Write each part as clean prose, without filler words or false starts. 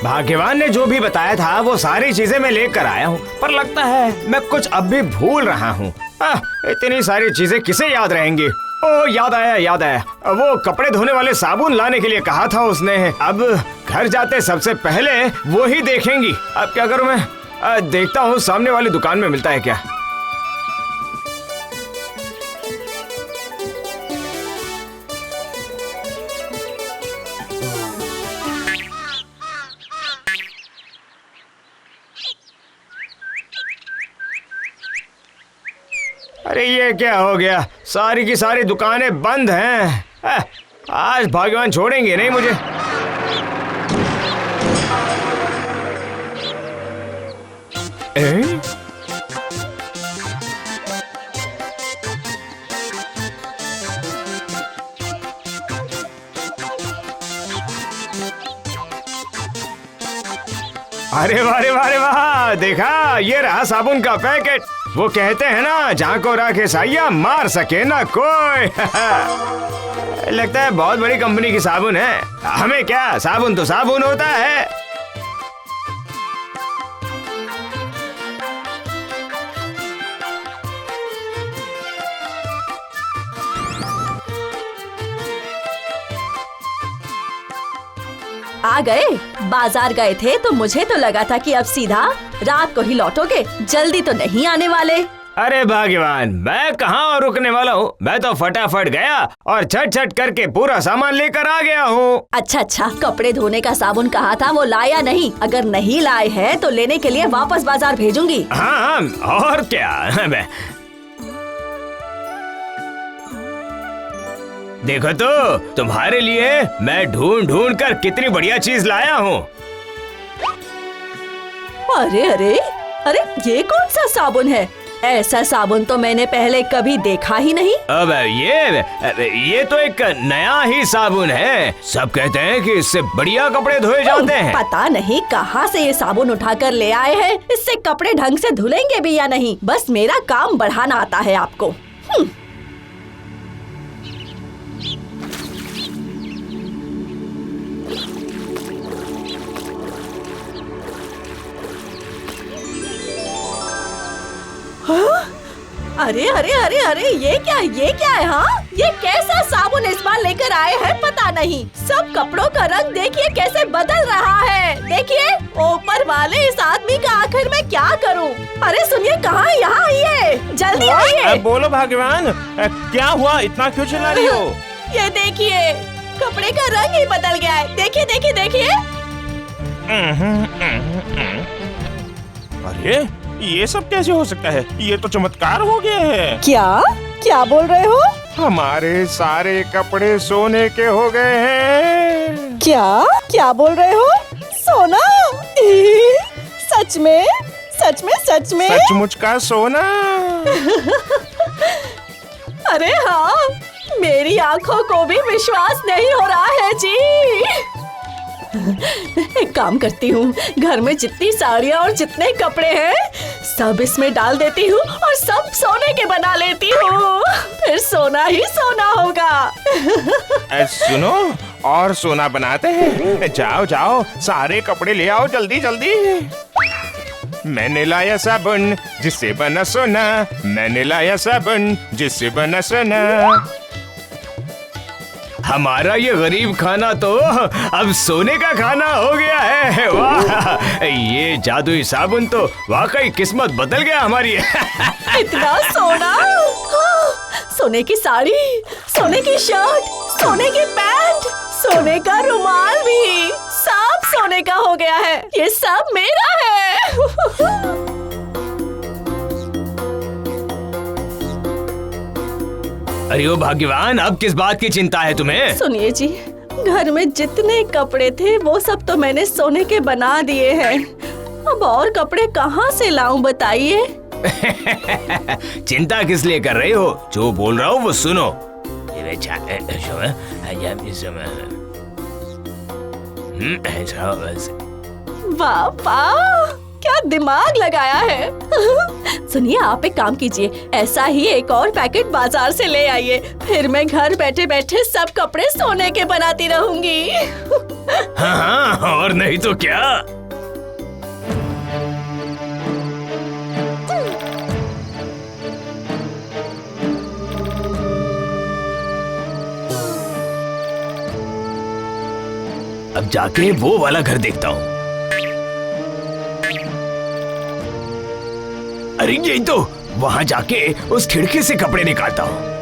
भाग्यवान ने जो भी बताया था वो सारी चीजें मैं लेकर आया हूँ, पर लगता है मैं कुछ अब भी भूल रहा हूँ। इतनी सारी चीजें किसे याद रहेंगी। ओ याद आया, वो कपड़े धोने वाले साबुन लाने के लिए कहा था उसने। अब घर जाते सबसे पहले वो ही देखेंगी। अब क्या करूँ मैं? देखता हूँ सामने वाली दुकान में मिलता है क्या। अरे ये क्या हो गया, सारी की सारी दुकानें बंद हैं। आज भगवान छोड़ेंगे नहीं मुझे। अरे वाह, देखा, ये रहा साबुन का पैकेट। वो कहते हैं ना, जहाँ को राखे साया मार सके ना कोई। लगता है बहुत बड़ी कंपनी की साबुन है। हमें क्या, साबुन तो साबुन होता है। आ गए? बाजार गए थे तो मुझे तो लगा था कि अब सीधा रात को ही लौटोगे, जल्दी तो नहीं आने वाले। अरे भाग्यवान, मैं कहाँ रुकने वाला हूँ। मैं तो फटाफट गया और झट करके पूरा सामान लेकर आ गया हूँ। अच्छा, कपड़े धोने का साबुन कहा था, वो लाया नहीं? अगर नहीं लाए हैं तो लेने के लिए वापस बाजार भेजूंगी। हाँ, और क्या। देखो तो, तुम्हारे लिए मैं ढूंढ कर कितनी बढ़िया चीज लाया हूँ। अरे, ये कौन सा साबुन है? ऐसा साबुन तो मैंने पहले कभी देखा ही नहीं। अब ये तो एक नया ही साबुन है। सब कहते हैं कि इससे बढ़िया कपड़े धोए जाते हैं। पता नहीं कहाँ से ये साबुन उठाकर ले आए हैं। इससे कपड़े ढंग से धुलेंगे भी या नहीं? बस मेरा काम बढ़ाना आता है आपको। अरे, ये क्या है? हाँ, ये कैसा साबुन इस बार लेकर आए हैं पता नहीं। सब कपड़ों का रंग देखिए कैसे बदल रहा है। देखिए, ऊपर वाले इस आदमी का आखिर मैं क्या करूं? अरे सुनिए, कहाँ यहाँ आइए, जल्दी आइए। बोलो भाग्यवान, क्या हुआ? इतना क्यों चिल्ला रही हो? ये देखिए, कपड़े का रंग ही बदल गया है। देखिए। अरे, ये सब कैसे हो सकता है? ये तो चमत्कार हो गया है। क्या बोल रहे हो? हमारे सारे कपड़े सोने के हो गए हैं। क्या बोल रहे हो? सोना? सच में? सचमुच का सोना। अरे हाँ, मेरी आँखों को भी विश्वास नहीं हो रहा है जी। एक काम करती हूँ, घर में जितनी साड़ियाँ और जितने कपड़े हैं सब इसमें डाल देती हूँ और सब सोने के बना लेती हूँ। फिर सोना ही सोना होगा। सुनो, और सोना बनाते हैं। जाओ, सारे कपड़े ले आओ जल्दी। मैंने लाया साबुन जिससे बना सोना। मैंने लाया साबुन जिससे बना सोना। हमारा ये गरीब खाना तो अब सोने का खाना हो गया है। वाह, ये जादुई साबुन तो वाकई किस्मत बदल गया हमारी। इतना सोना, सोने की साड़ी, सोने की शर्ट, सोने की पैंट, सोने का रुमाल भी, सब सोने का हो गया है। ये सब मेरा है। अरे ओ भाग्यवान, अब किस बात की चिंता है तुम्हें? सुनिए जी, घर में जितने कपड़े थे वो सब तो मैंने सोने के बना दिए हैं। अब और कपड़े कहाँ से लाऊं बताइए? चिंता किस लिए कर रही हो? जो बोल रहा हूँ वो सुनो। वाह, क्या दिमाग लगाया है। सुनिए, आप एक काम कीजिए, ऐसा ही एक और पैकेट बाजार से ले आइए, फिर मैं घर बैठे बैठे सब कपड़े सोने के बनाती रहूंगी। हाँ, और नहीं तो क्या। अब जाके वो वाला घर देखता हूँ। अरे यही तो, वहां जाके उस खिड़की से कपड़े निकालता हूँ।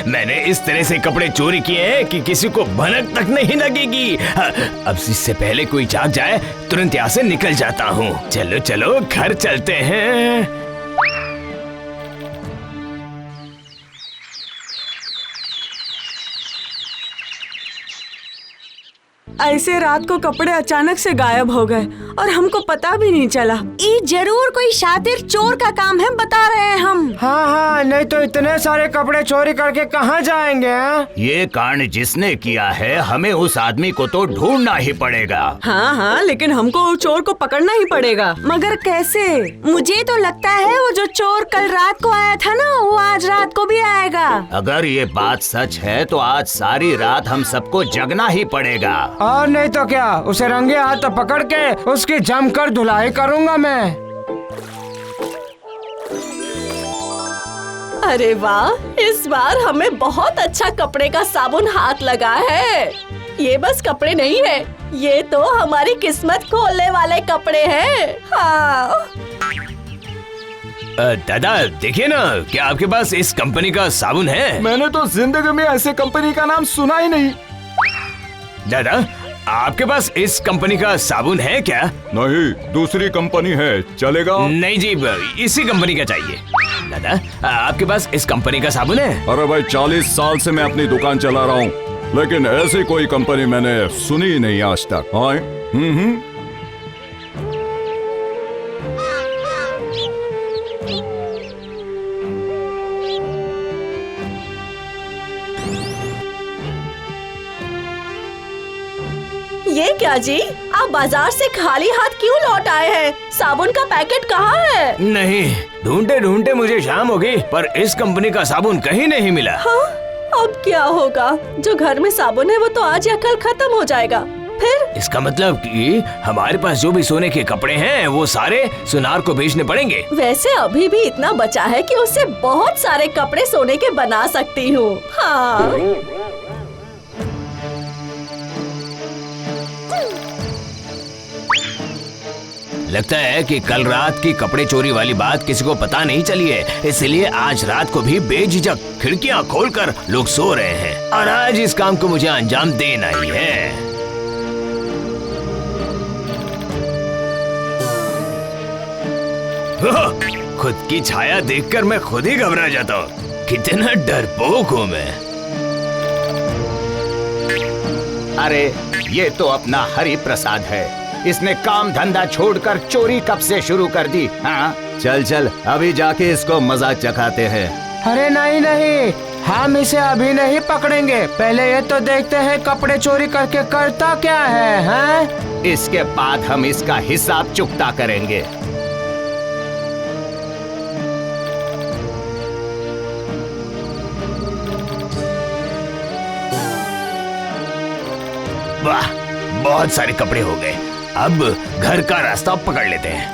मैंने इस तरह से कपड़े चोरी किए हैं कि किसी को भनक तक नहीं लगेगी। अब इससे पहले कोई जाग जाए, तुरंत यहाँ से निकल जाता हूँ। चलो चलो, घर चलते हैं। ऐसे रात को कपड़े अचानक से गायब हो गए और हमको पता भी नहीं चला। ये जरूर कोई शातिर चोर का काम है, बता रहे हैं हम। हाँ हाँ, नहीं तो इतने सारे कपड़े चोरी करके कहाँ जाएंगे? ये कांड जिसने किया है, हमें उस आदमी को तो ढूंढना ही पड़ेगा। हाँ हाँ, लेकिन हमको चोर को पकड़ना ही पड़ेगा। मगर कैसे? मुझे तो लगता है वो जो चोर कल रात को आया था ना, वो आज रात को भी आएगा। अगर ये बात सच है तो आज सारी रात हम सबको जगना ही पड़ेगा। और नहीं तो क्या, उसे रंगे हाथ पकड़ के उसकी जमकर धुलाई करूंगा मैं। अरे वाह, इस बार हमें बहुत अच्छा कपड़े का साबुन हाथ लगा है। ये बस कपड़े नहीं है, ये तो हमारी किस्मत खोलने वाले कपड़े हैं। हाँ। दादा देखिए ना, क्या आपके पास इस कंपनी का साबुन है? मैंने तो जिंदगी में ऐसे कंपनी का नाम सुना ही नहीं। दादा, आपके पास इस कंपनी का साबुन है क्या? नहीं, दूसरी कंपनी है, चलेगा? नहीं जी, इसी कंपनी का चाहिए। दादा, आपके पास इस कंपनी का साबुन है? अरे भाई, 40 साल से मैं अपनी दुकान चला रहा हूँ, लेकिन ऐसी कोई कंपनी मैंने सुनी ही नहीं आज तक। हाँ। ये क्या जी, आप बाजार से खाली हाथ क्यों लौट आए हैं? साबुन का पैकेट कहाँ है? नहीं, ढूंढते ढूंढते मुझे शाम हो गई, पर इस कंपनी का साबुन कहीं नहीं मिला। हाँ, अब क्या होगा? जो घर में साबुन है वो तो आज या कल खत्म हो जाएगा। फिर इसका मतलब कि हमारे पास जो भी सोने के कपड़े हैं वो सारे सुनार को बेचने पड़ेंगे। वैसे अभी भी इतना बचा है कि उससे बहुत सारे कपड़े सोने के बना सकती हूँ। हाँ। लगता है कि कल रात की कपड़े चोरी वाली बात किसी को पता नहीं चली है, इसलिए आज रात को भी बेझिझक खिड़कियां खोलकर लोग सो रहे हैं और आज इस काम को मुझे अंजाम देना ही है। खुद की छाया देखकर मैं खुद ही घबरा जाता हूँ। कितना डरपोक हूँ मैं। अरे ये तो अपना हरि प्रसाद है, इसने काम धंधा छोड़कर चोरी कब से शुरू कर दी। हाँ, चल चल अभी जाके इसको मजाक चखाते हैं। अरे नहीं नहीं, हम इसे अभी नहीं पकड़ेंगे, पहले ये तो देखते हैं कपड़े चोरी करके करता क्या है। हाँ? इसके बाद हम इसका हिसाब चुकता करेंगे। वाह, बहुत सारे कपड़े हो गए। अब घर का रास्ता पकड़ लेते हैं।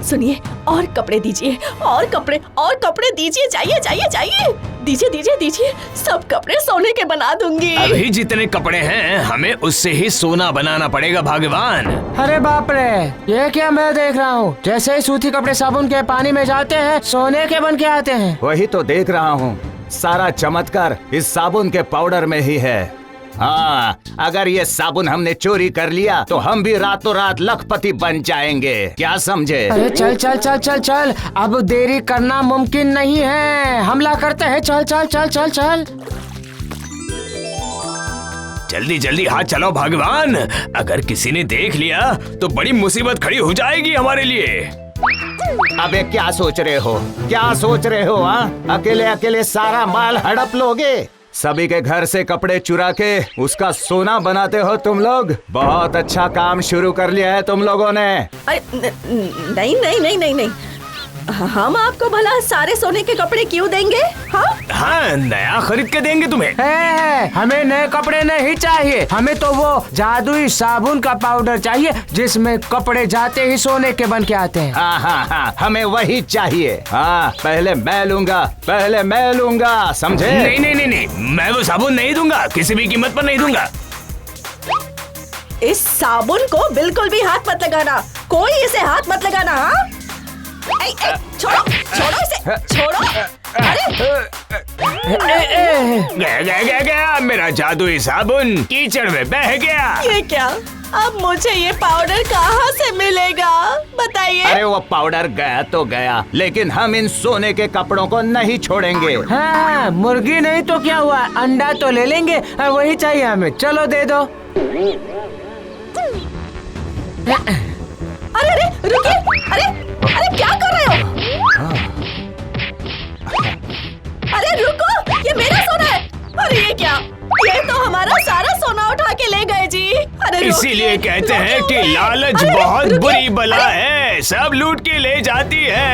सुनिए, और कपड़े दीजिए, और कपड़े दीजिए, जाइए जाइए जाइए, दीजिए दीजिए दीजिए, सब कपड़े सोने के बना दूंगी। अभी जितने कपड़े हैं हमें उससे ही सोना बनाना पड़ेगा भगवान। अरे बाप रे, ये क्या मैं देख रहा हूँ? जैसे ही सूती कपड़े साबुन के पानी में जाते हैं, सोने के बन के आते हैं। वही तो देख रहा हूँ, सारा चमत्कार इस साबुन के पाउडर में ही है। हाँ, अगर ये साबुन हमने चोरी कर लिया तो हम भी रातों रात लखपति बन जाएंगे, क्या समझे? अरे चल चल चल चल चल, अब देरी करना मुमकिन नहीं है, हमला करते हैं। चल चल चल चल चल। जल्दी जल्दी हाथ चलाओ भगवान, अगर किसी ने देख लिया तो बड़ी मुसीबत खड़ी हो जाएगी हमारे लिए। अबे क्या सोच रहे हो, क्या सोच रहे हो? अकेले अकेले सारा माल हड़प लोगे? सभी के घर से कपड़े चुरा के उसका सोना बनाते हो तुम लोग। बहुत अच्छा काम शुरू कर लिया है तुम लोगों ने। अरे नहीं नहीं नहीं नहीं नहीं, हम आपको भला सारे सोने के कपड़े क्यों देंगे? हाँ, नया खरीद के देंगे तुम्हें। हमें नए कपड़े नहीं चाहिए, हमें तो वो जादुई साबुन का पाउडर चाहिए जिसमें कपड़े जाते ही सोने के बन के आते हैं। हाँ, हमें वही चाहिए। हाँ, पहले मैं लूंगा, समझे? नहीं नहीं नहीं नहीं, मैं वो साबुन नहीं दूंगा, किसी भी कीमत पर नहीं दूंगा। इस साबुन को बिल्कुल भी हाथ मत लगाना, कोई इसे हाथ मत लगाना। हाँ, छोड़ो छोड़ो इसे, छोड़ो। अरे गया मेरा जादुई साबुन कीचड़ में बह गया। ये क्या? अब मुझे ये पाउडर कहाँ से मिलेगा बताइए? अरे वो पाउडर गया तो गया, लेकिन हम इन सोने के कपड़ों को नहीं छोड़ेंगे। हाँ, मुर्गी नहीं तो क्या हुआ, अंडा तो ले लेंगे, वही चाहिए हमें, चलो दे दो। अरे अरे रुकिए, अरे क्या कर रहे हो? अरे रुको, ये मेरा सोना है। अरे ये क्या? ये तो हमारा सारा सोना उठा के ले गए जी। अरे इसीलिए कहते हैं कि लालच बहुत बुरी बला है, सब लूट के ले जाती है।